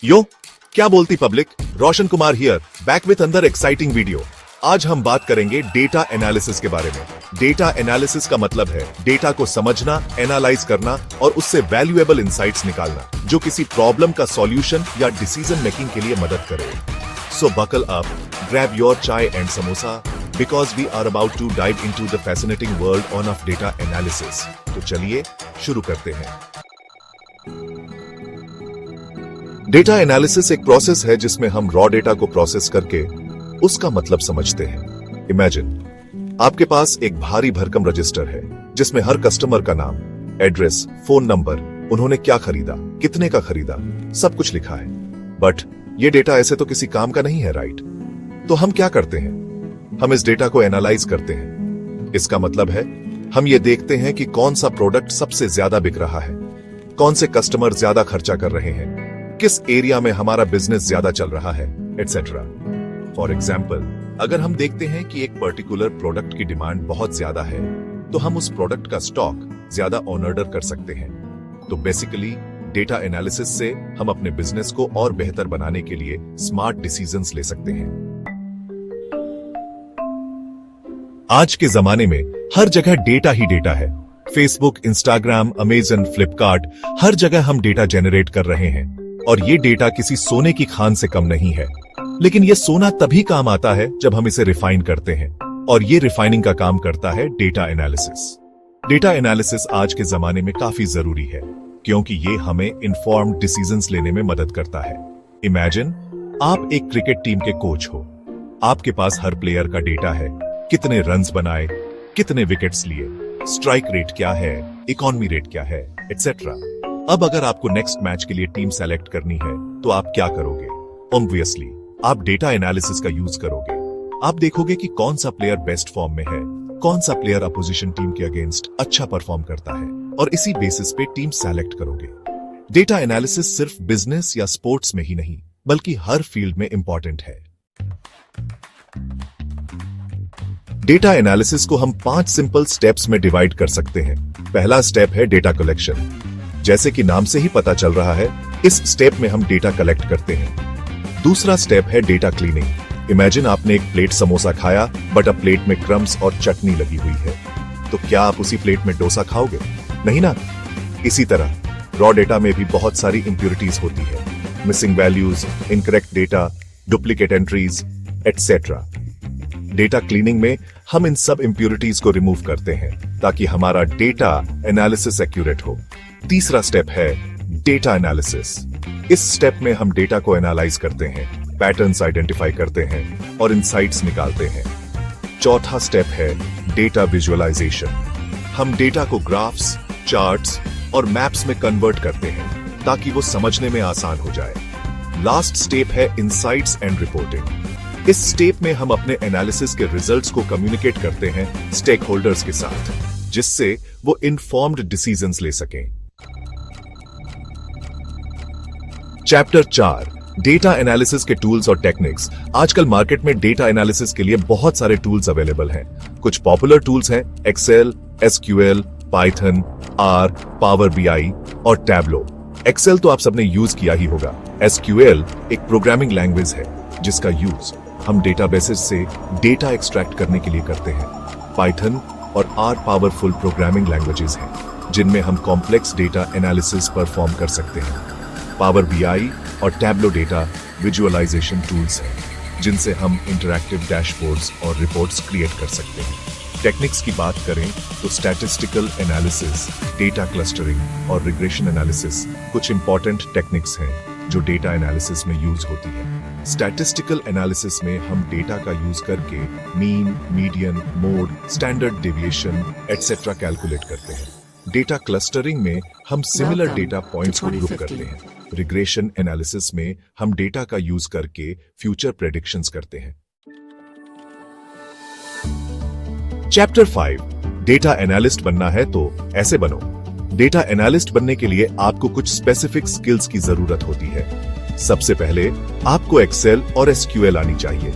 यो, क्या बोलती public. Roshan Kumar here, back with अंदर एक्साइटिंग वीडियो। आज हम बात करेंगे डेटा एनालिसिस के बारे में। डेटा एनालिसिस का मतलब है डेटा को समझना, एनालाइज करना और उससे वैल्यूएबल इंसाइट्स निकालना, जो किसी प्रॉब्लम का सॉल्यूशन या डिसीजन मेकिंग के लिए मदद करे। सो बकल अप, ग्रैब योर चाय and samosa, because we are about to dive into the fascinating world of data analysis. तो चलिए शुरू करते हैं। डेटा एनालिसिस एक प्रोसेस है जिसमें हम रॉ डेटा को प्रोसेस करके उसका मतलब समझते हैं। इमेजिन आपके पास एक भारी भरकम रजिस्टर है जिसमें हर कस्टमर का नाम, एड्रेस, फोन नंबर, उन्होंने क्या खरीदा, कितने का खरीदा, सब कुछ लिखा है। बट ये डेटा ऐसे तो किसी काम का नहीं है, राइट? तो हम क्या करते हैं? हम इस डेटा को एनालाइज करते हैं। इसका मतलब है हम ये देखते हैं कि कौन सा प्रोडक्ट सबसे ज्यादा बिक रहा है, कौन से कस्टमर ज्यादा खर्चा कर रहे हैं, किस एरिया में हमारा बिजनेस ज्यादा चल रहा है, एटसेट्रा। फॉर एग्जाम्पल, अगर हम देखते हैं कि एक पर्टिकुलर प्रोडक्ट की डिमांड बहुत ज्यादा है, तो हम उस प्रोडक्ट का स्टॉक ज्यादा ऑन ऑर्डर कर सकते हैं। तो बेसिकली डेटा एनालिसिस से हम अपने बिजनेस को और बेहतर बनाने के लिए स्मार्ट डिसीजंस ले सकते हैं। आज के जमाने में हर जगह डेटा ही डेटा है। फेसबुक, इंस्टाग्राम, अमेजन, फ्लिपकार्ट, हर जगह हम डेटा जेनरेट कर रहे हैं और ये डेटा किसी सोने की खान से कम नहीं है। लेकिन ये सोना तभी काम आता है जब हम इसे रिफाइन करते हैं, और ये रिफाइनिंग का काम करता है डेटा एनालिसिस। डेटा एनालिसिस आज के जमाने में काफी जरूरी है क्योंकि ये हमें इन्फॉर्म्ड डिसीजंस लेने में मदद करता है। इमेजिन आप एक क्रिकेट टीम के कोच हो। आपके पास हर प्लेयर का डेटा है, कितने रन्स बनाए, कितने विकेट्स लिए, स्ट्राइक रेट क्या है, इकोनॉमी रेट क्या है, एटसेट्रा। अब अगर आपको नेक्स्ट मैच के लिए टीम सेलेक्ट करनी है तो आप क्या करोगे? ऑब्वियसली आप डेटा एनालिसिस का यूज करोगे। आप देखोगे कि कौन सा प्लेयर बेस्ट फॉर्म में है, कौन सा प्लेयर अपोजिशन टीम के अगेंस्ट अच्छा परफॉर्म करता है, और इसी बेसिस पे टीम सेलेक्ट करोगे। डेटा एनालिसिस सिर्फ बिजनेस या स्पोर्ट्स में ही नहीं बल्कि हर फील्ड में इंपॉर्टेंट है। डेटा एनालिसिस को हम 5 सिंपल स्टेप्स में डिवाइड कर सकते हैं। पहला स्टेप है डेटा कलेक्शन। जैसे कि नाम से ही पता चल रहा है, इस स्टेप में हम डेटा कलेक्ट करते हैं। दूसरा स्टेप है डेटा क्लीनिंग। इमेजिन आपने एक प्लेट समोसा खाया बट अब प्लेट में क्रम्स और चटनी लगी हुई है, तो क्या आप उसी प्लेट में डोसा खाओगे? नहीं ना। इसी तरह रॉ डेटा में भी बहुत सारी इंप्योरिटीज होती है, missing values, incorrect data, duplicate entries, etcetera. Data cleaning में हम इन सब इंप्योरिटीज को रिमूव करते हैं ताकि हमारा डेटा एनालिसिस एक्यूरेट हो। तीसरा स्टेप है डेटा एनालिसिस। इस स्टेप में हम डेटा को एनालाइज करते हैं, पैटर्न्स आइडेंटिफाई करते हैं और इनसाइट्स निकालते हैं। चौथा स्टेप है डेटा विजुअलाइजेशन। हम डेटा को ग्राफ्स, चार्ट्स और मैप्स में कन्वर्ट करते हैं ताकि वो समझने में आसान हो जाए। लास्ट स्टेप है इनसाइट्स एंड रिपोर्टिंग। इस स्टेप में हम अपने एनालिसिस के रिजल्ट्स को कम्युनिकेट करते हैं स्टेक होल्डर्स के साथ, जिससे वो इन्फॉर्म्ड डिसीजंस ले सकें। चैप्टर 4, डेटा एनालिसिस के टूल्स और टेक्निक्स। आजकल मार्केट में डेटा एनालिसिस के लिए बहुत सारे टूल्स अवेलेबल हैं। कुछ पॉपुलर टूल्स हैं Excel, SQL, Python, R, Power BI और टैब्लो। एक्सेल तो आप सबने यूज किया ही होगा। एसक्यूएल एक प्रोग्रामिंग लैंग्वेज है जिसका यूज हम डेटाबेसेस से डेटा एक्सट्रैक्ट करने के लिए करते हैं। पाइथन और आर पावरफुल प्रोग्रामिंग लैंग्वेजेस हैं जिनमें हम कॉम्प्लेक्स डेटा एनालिसिस परफॉर्म कर सकते हैं। पावर बीआई और टैब्लो डेटा विजुअलाइजेशन टूल्स हैं जिनसे हम इंटरैक्टिव डैशबोर्ड्स और रिपोर्ट्स क्रिएट कर सकते हैं। टेक्निक्स की बात करें तो स्टैटिस्टिकल एनालिसिस, डेटा क्लस्टरिंग और रिग्रेशन एनालिसिस कुछ इंपॉर्टेंट टेक्निक्स हैं जो डेटा एनालिसिस में यूज होती है। स्टैटिस्टिकल एनालिसिस में हम डेटा का यूज करके mean, median, mode, standard deviation etcetera calculate करते हैं। डेटा क्लस्टरिंग में हम सिमिलर डेटा पॉइंट्स को ग्रुप करते हैं। रिग्रेशन एनालिसिस में हम डेटा का यूज करके फ्यूचर प्रेडिक्शंस करते हैं। चैप्टर 5, डेटा एनालिस्ट बनना है तो ऐसे बनो। डेटा एनालिस्ट बनने के लिए आपको कुछ स्पेसिफिक स्किल्स की जरूरत होती है। सबसे पहले आपको एक्सेल और एसक्यूएल आनी चाहिए।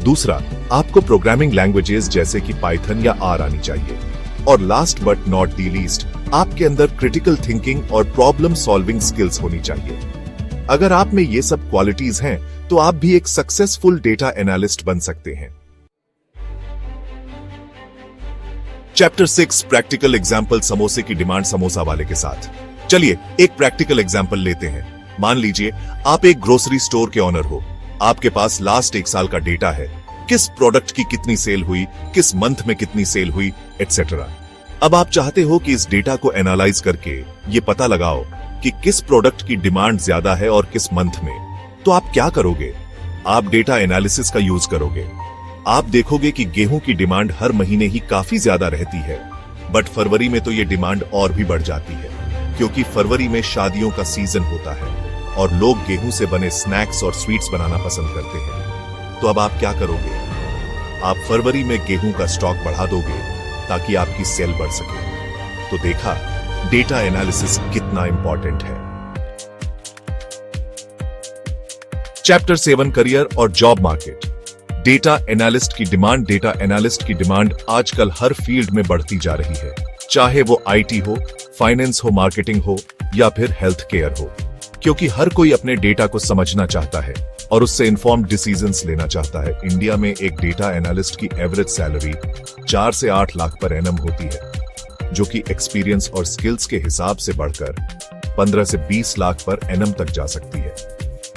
दूसरा, आपको प्रोग्रामिंग लैंग्वेजेस जैसे कि पाइथन या आर आनी चाहिए। और last but not the least, आपके अंदर क्रिटिकल थिंकिंग और प्रॉब्लम सॉल्विंग स्किल्स होनी चाहिए। अगर आप में ये सब क्वालिटीज हैं तो आप भी एक सक्सेसफुल डेटा एनालिस्ट बन सकते हैं। चैप्टर 6 प्रैक्टिकल एग्जाम्पल समोसे की डिमांड समोसा वाले के साथ। चलिए एक प्रैक्टिकल एग्जाम्पल लेते हैं। मान लीजिए आप एक ग्रोसरी स्टोर के ऑनर हो। आपके पास लास्ट 1 साल का डेटा है, किस प्रोडक्ट की कितनी सेल हुई, किस मंथ में कितनी सेल हुई, एटसेट्रा। अब आप चाहते हो कि इस डेटा को एनालाइज करके ये पता लगाओ कि किस प्रोडक्ट की डिमांड ज्यादा है और किस मंथ में। तो आप क्या करोगे? आप डेटा एनालिसिस का यूज करोगे। आप देखोगे कि गेहूं की डिमांड हर महीने ही काफी ज्यादा रहती है, बट फरवरी में तो ये डिमांड और भी बढ़ जाती है, क्योंकि फरवरी में शादियों का सीजन होता है और लोग गेहूं से बने स्नैक्स और स्वीट्स बनाना पसंद करते हैं। तो अब आप क्या करोगे? आप फरवरी में गेहूं का स्टॉक बढ़ा दोगे ताकि आपकी सेल बढ़ सके। तो देखा डेटा एनालिसिस कितना इंपॉर्टेंट है। चैप्टर 7 करियर और जॉब मार्केट। डेटा एनालिस्ट की डिमांड आजकल हर फील्ड में बढ़ती जा रही है, चाहे वो आईटी हो, फाइनेंस हो, मार्केटिंग हो या फिर हेल्थ केयर हो, क्योंकि हर कोई अपने डेटा को समझना चाहता है और उससे इन्फॉर्म्ड डिसीजंस लेना चाहता है। इंडिया में एक डेटा एनालिस्ट की एवरेज सैलरी 4 से 8 लाख पर एनम होती है, जो कि एक्सपीरियंस और स्किल्स के हिसाब से बढ़कर 15 से 20 लाख पर एनम तक जा सकती है।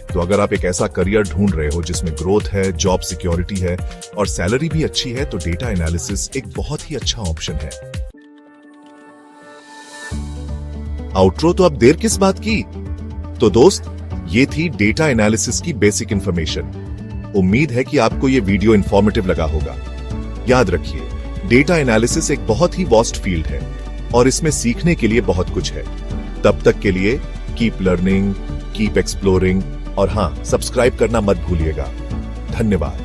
तो अगर आप एक ऐसा करियर ढूंढ रहे हो जिसमें ग्रोथ है, जॉब सिक्योरिटी है और सैलरी भी अच्छी है, तो डेटा एनालिसिस एक बहुत ही अच्छा ऑप्शन है। आउट्रो तो अब देर किस बात की? तो दोस्त, ये थी डेटा एनालिसिस की बेसिक इंफॉर्मेशन। उम्मीद है कि आपको ये वीडियो इंफॉर्मेटिव लगा होगा। याद रखिए, डेटा एनालिसिस एक बहुत ही वास्ट फील्ड है और इसमें सीखने के लिए बहुत कुछ है। तब तक के लिए कीप लर्निंग, कीप एक्सप्लोरिंग और हाँ, सब्सक्राइब करना मत भूलिएगा। धन्यवाद।